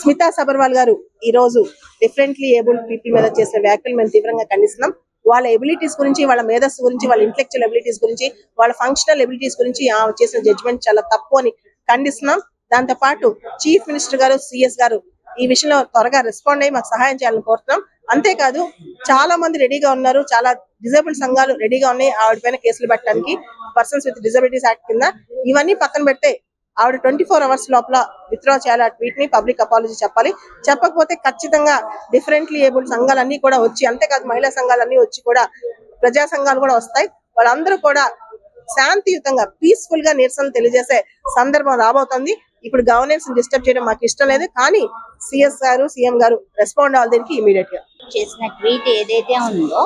స్మితా సబర్వాల్ గారు ఈ రోజు డిఫరెంట్లీ ఏబుల్డ్ పీపుల్ మీద చేసిన వ్యాఖ్యలు మేము తీవ్రంగా ఖండిస్తున్నాం. వాళ్ళ ఎబిలిటీస్ గురించి, వాళ్ళ మేధస్సు గురించి, వాళ్ళ ఇంటెలెక్చువల్ ఎబిలిటీస్ గురించి, వాళ్ళ ఫంక్షనల్ ఎబిలిటీస్ గురించి చేసిన జడ్జిమెంట్ చాలా తప్పు అని ఖండిస్తున్నాం. దాంతో పాటు చీఫ్ మినిస్టర్ గారు, సిఎస్ గారు ఈ విషయంలో త్వరగా రెస్పాండ్ అయ్యి మాకు సహాయం చేయాలని కోరుతున్నాం. అంతేకాదు చాలా మంది రెడీగా ఉన్నారు, చాలా డిజేబుల్డ్ సంఘాలు రెడీగా ఉన్నాయి ఆవిడ పైన కేసులు పెట్టడానికి, పర్సన్స్ విత్ డిజబిలిటీస్ యాక్ట్ కింద. ఇవన్నీ పక్కన పెడితే ఆవిడ 24 hours లోపల విత్డ్రా చేయాలి ఆ ట్వీట్ ని, పబ్లిక్ అపాలజీ చెప్పాలి. చెప్పకపోతే ఖచ్చితంగా డిఫరెంట్లీ ఏబుల్డ్ సంఘాలన్నీ కూడా వచ్చి, అంతేకాదు మహిళా సంఘాలన్నీ వచ్చి కూడా, ప్రజా సంఘాలు కూడా వస్తాయి. వాళ్ళందరూ కూడా శాంతియుతంగా పీస్ఫుల్ గా నిరసనలు తెలియజేసే సందర్భం రాబోతుంది. ఇప్పుడు గవర్నెన్స్ డిస్టర్బ్ చేయడం మాకు ఇష్టం లేదు, కానీ సిఎస్ గారు, సీఎం గారు రెస్పాండ్ అవ్వాలి దీనికి ఇమీడియట్ గా. చేసిన ట్వీట్ ఏదైతే ఉందో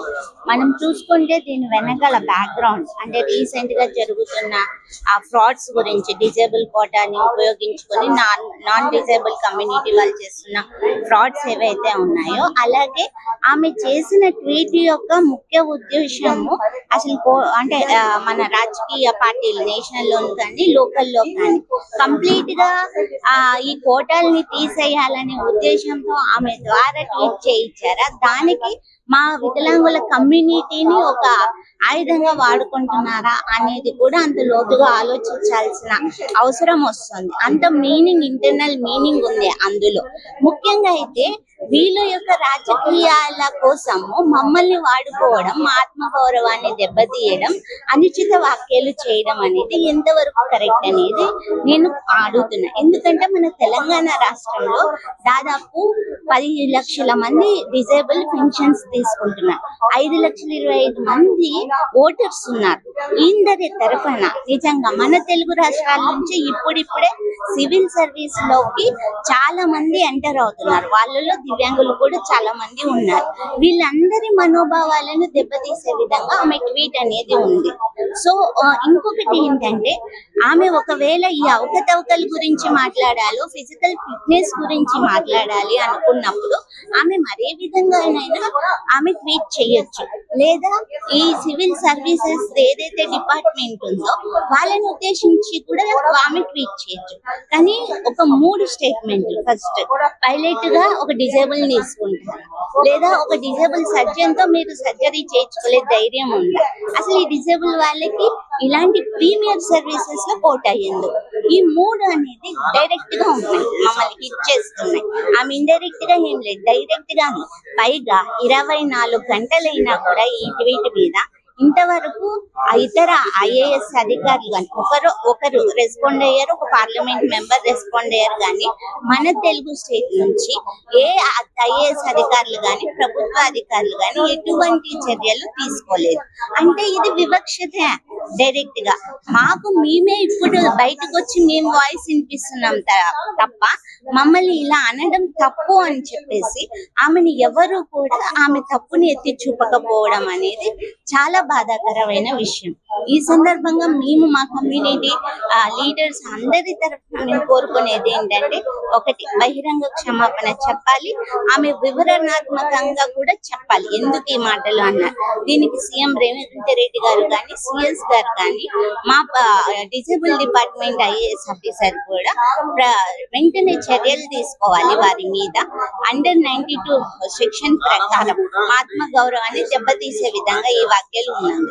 మనం చూసుకుంటే దీని వెనకాల బ్యాక్గ్రౌండ్ అంటే రీసెంట్ గా జరుగుతున్న ఆ ఫ్రాడ్స్ గురించి, డిజేబుల్ కోటాని ఉపయోగించుకొని నాన్ డిజేబుల్ కమ్యూనిటీ వాళ్ళు చేస్తున్న ఫ్రాడ్స్ ఏవైతే ఉన్నాయో, అలాగే ఆమె చేసిన ట్వీట్ యొక్క ముఖ్య ఉద్దేశము అసలు అంటే మన రాజకీయ పార్టీలు నేషనల్ లో కానీ లోకల్ లో కానీ కంప్లీట్ గా ఈ కోటాలని తీసేయాలనే ఉద్దేశంతో ఆమె ద్వారా ట్వీట్ చేయించారా, దానికి మా వికలాంగుల కమ్యూనిటీని ఒక ఆయుధంగా వాడుకుంటున్నారా అనేది కూడా అంత లోతుగా ఆలోచించాల్సిన అవసరం వస్తుంది. అంత మీనింగ్, ఇంటర్నల్ మీనింగ్ ఉంది అందులో. ముఖ్యంగా అయితే వీళ్ళ యొక్క రాజకీయాల కోసము మమ్మల్ని వాడుకోవడం, మా ఆత్మగౌరవాన్ని దెబ్బతీయడం, అనుచిత వ్యాఖ్యలు చేయడం అనేది ఎంతవరకు కరెక్ట్ అనేది నేను అడుగుతున్నా. ఎందుకంటే మన తెలంగాణ రాష్ట్రంలో దాదాపు 10 లక్షల మంది డిజేబుల్ పెన్షన్స్ తీసుకుంటున్నారు, 5,25,000 మంది ఓటర్స్ ఉన్నారు. ఇందరి తరఫున నిజంగా మన తెలుగు రాష్ట్రాల నుంచి ఇప్పుడిప్పుడే సివిల్ సర్వీస్ లోకి చాలా మంది ఎంటర్ అవుతున్నారు. వాళ్ళలో దివ్యాంగులు కూడా చాలా మంది ఉన్నారు. వీళ్ళందరి మనోభావాలను దెబ్బతీసే విధంగా ఆమె ట్వీట్ అనేది ఉంది. సో ఇంకొకటి ఏంటంటే, ఆమె ఒకవేళ ఈ అవకతవకల గురించి మాట్లాడాలో, ఫిజికల్ ఫిట్నెస్ గురించి మాట్లాడాలి అనుకున్నప్పుడు ఆమె మరే విధంగా ఆమె ట్వీట్ చేయొచ్చు, లేదా ఈ సివిల్ సర్వీసెస్ ఏదైతే డిపార్ట్మెంట్ ఉందో వాళ్ళని ఉద్దేశించి కూడా ఆమె ట్వీట్ చేయొచ్చు. కానీ ఒక 3 స్టేట్మెంట్లు, ఫస్ట్ పైలట్ గా ఒక డిజేబుల్ తీసుకుంటారు, లేదా ఒక డిజేబుల్ సర్జన్ తో మీరు సర్జరీ చేయించుకోలే ధైర్యం ఉందా, అసలు ఈ డిజేబుల్ వాళ్ళకి ఇలాంటి ప్రీమియర్ సర్వీసెస్ లో కోటా ఎందుకు? ఈ 3 అనేది డైరెక్ట్ గా ఉన్నాయి, మమ్మల్ని హిట్ చేస్తున్నాయి. ఆమె ఇండైరెక్ట్ గా ఏం లేదు, డైరెక్ట్ గా. పైగా 24 గంటలైనా కూడా ఈ ట్వీట్ మీద ఇంతవరకు ఇతర ఐఏఎస్ అధికారులు కానీ ఒకరు రెస్పాండ్ అయ్యారు, ఒక పార్లమెంట్ మెంబర్ రెస్పాండ్ అయ్యారు. కానీ మన తెలుగు స్టేట్ నుంచి ఏ ఐఏఎస్ అధికారులు కానీ, ప్రభుత్వ అధికారులు కానీ ఎటువంటి చర్యలు తీసుకోలేదు. అంటే ఇది వివక్షతే డైరెక్ట్ గా. మాకు మేమే ఇప్పుడు బయటకు వచ్చి మేము వాయిస్ వినిపిస్తున్నాం తప్ప మమ్మల్ని ఇలా అనడం తప్పు అని చెప్పేసి ఆమెను ఎవరు కూడా ఆమె తప్పుని ఎత్తి చూపకపోవడం అనేది చాలా బాధాకరమైన విషయం. ఈ సందర్భంగా మేము మా కమ్యూనిటీ లీడర్స్ అందరి తరఫున మేము కోరుకునేది ఏంటంటే, ఒకటి, బహిరంగ క్షమాపణ చెప్పాలి. ఆమె వివరణాత్మకంగా కూడా చెప్పాలి ఎందుకు ఈ మాటలు అన్నారు. దీనికి సీఎం రేవంత్ రెడ్డి గారు కానీ, సిఎస్ గారు కానీ, మా డిజేబుల్ డిపార్ట్మెంట్ ఐఏఎస్ ఆఫీసర్ కూడా వెంటనే చర్యలు తీసుకోవాలి వారి మీద. అండర్ 92 సెక్షన్ ప్రకారం ఆత్మ గౌరవాన్ని దెబ్బతీసే విధంగా ఈ వ్యాఖ్యలు ఉన్నాయి.